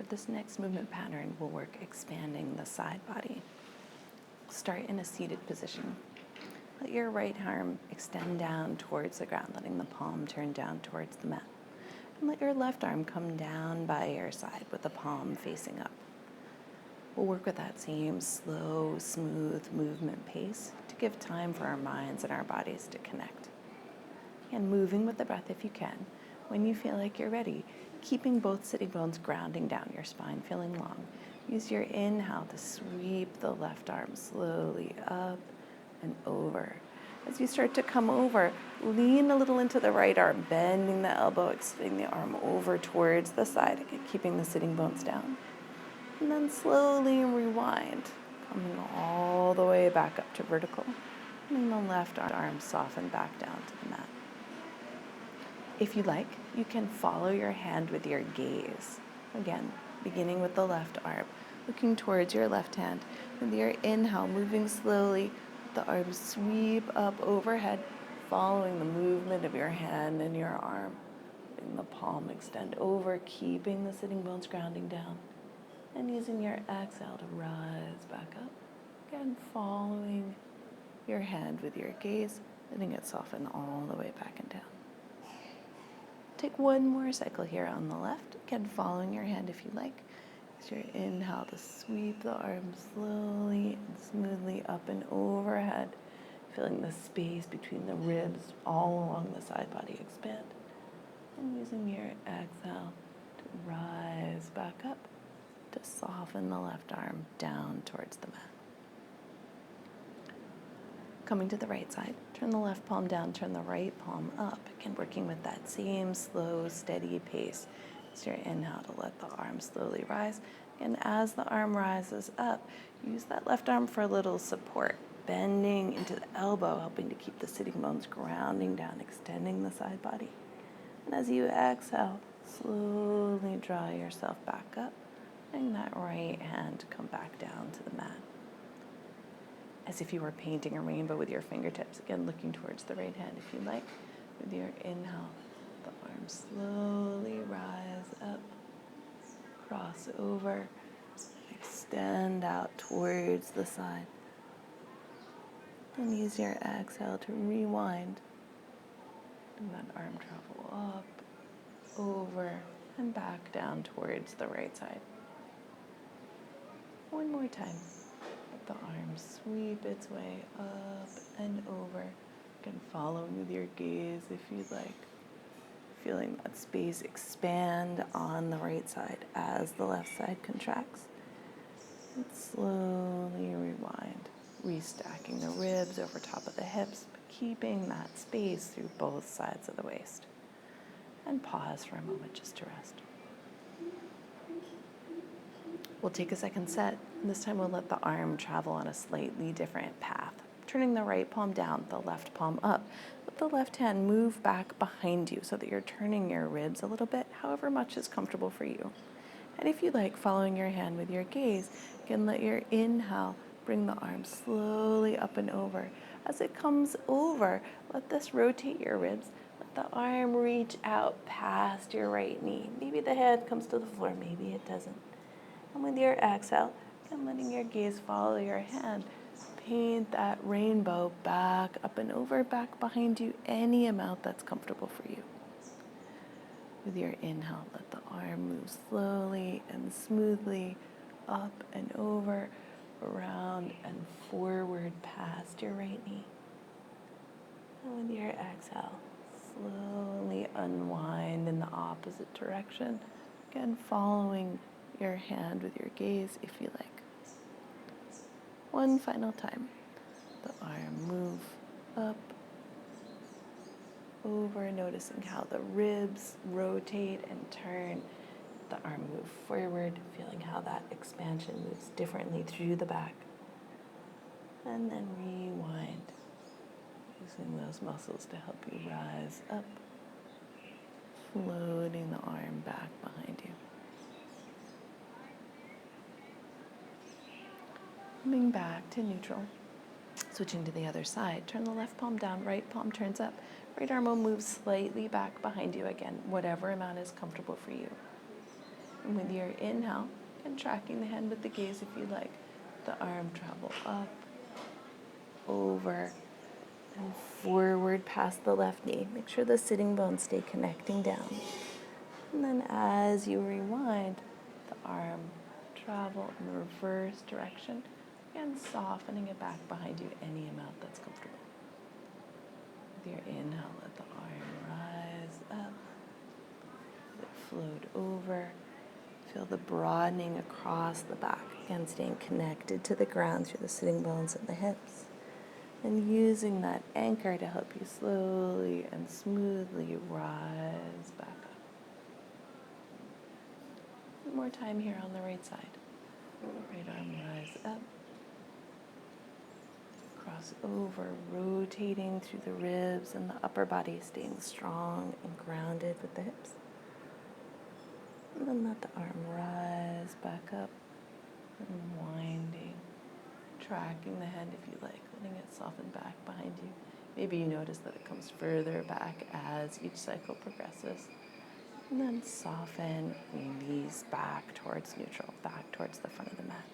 For this next movement pattern, we'll work expanding the side body. Start in a seated position. Let your right arm extend down towards the ground, letting the palm turn down towards the mat. And let your left arm come down by your side with the palm facing up. We'll work with that same slow, smooth movement pace to give time for our minds and our bodies to connect. And moving with the breath if you can. When you feel like you're ready, keeping both sitting bones grounding down, your spine feeling long. Use your inhale to sweep the left arm slowly up and over. As you start to come over, lean a little into the right arm, bending the elbow, extending the arm over towards the side, again, keeping the sitting bones down. And then slowly rewind, coming all the way back up to vertical. And the left arm soften back down to the mat. If you like, you can follow your hand with your gaze. Again, beginning with the left arm, looking towards your left hand. With your inhale, moving slowly, the arms sweep up overhead, following the movement of your hand and your arm. Letting the palm extend over, keeping the sitting bones grounding down. And using your exhale to rise back up. Again, following your hand with your gaze, letting it soften all the way back and down. Take one more cycle here on the left. Again, following your hand if you like. Use your inhale to sweep the arms slowly and smoothly up and overhead, feeling the space between the ribs all along the side body expand. And using your exhale to rise back up, to soften the left arm down towards the mat. Coming to the right side, turn the left palm down, turn the right palm up. Again, working with that same slow, steady pace. Use your inhale to let the arm slowly rise. And as the arm rises up, use that left arm for a little support, bending into the elbow, helping to keep the sitting bones grounding down, extending the side body. And as you exhale, slowly draw yourself back up, letting that right hand come back down to the mat. As if you were painting a rainbow with your fingertips. Again, looking towards the right hand if you like. With your inhale, the arms slowly rise up, cross over, extend out towards the side. And use your exhale to rewind. And that arm travel up, over, and back down towards the right side. One more time. The arm sweep its way up and over. You can follow with your gaze if you'd like. Feeling that space expand on the right side as the left side contracts. And slowly rewind, restacking the ribs over top of the hips, but keeping that space through both sides of the waist. And pause for a moment just to rest. We'll take a second set. This time we'll let the arm travel on a slightly different path. Turning the right palm down, the left palm up. Let the left hand move back behind you so that you're turning your ribs a little bit, however much is comfortable for you. And if you like, following your hand with your gaze, you can let your inhale bring the arm slowly up and over. As it comes over, let this rotate your ribs. Let the arm reach out past your right knee. Maybe the head comes to the floor, maybe it doesn't. And with your exhale, and letting your gaze follow your hand, paint that rainbow back up and over, back behind you, any amount that's comfortable for you. With your inhale, let the arm move slowly and smoothly up and over, around and forward past your right knee. And with your exhale, slowly unwind in the opposite direction. Again, following your hand with your gaze if you like. One final time. The arm move up, over, noticing how the ribs rotate and turn. The arm move forward, feeling how that expansion moves differently through the back. And then rewind, using those muscles to help you rise up, floating the arm back behind you. Coming back to neutral. Switching to the other side, turn the left palm down, right palm turns up. Right arm will move slightly back behind you again, whatever amount is comfortable for you. And with your inhale, and tracking the hand with the gaze if you like, the arm travel up, over, and forward past the left knee. Make sure the sitting bones stay connecting down. And then as you rewind, the arm travel in the reverse direction and softening it back behind you any amount that's comfortable. With your inhale, let the arm rise up, let it float over. Feel the broadening across the back, again staying connected to the ground through the sitting bones and the hips. And using that anchor to help you slowly and smoothly rise back up. One more time here on the right side. Right arm rise up. Cross over, rotating through the ribs and the upper body, staying strong and grounded with the hips. And then let the arm rise back up, unwinding, tracking the hand if you like, letting it soften back behind you. Maybe you notice that it comes further back as each cycle progresses. And then soften, release back towards neutral, back towards the front of the mat.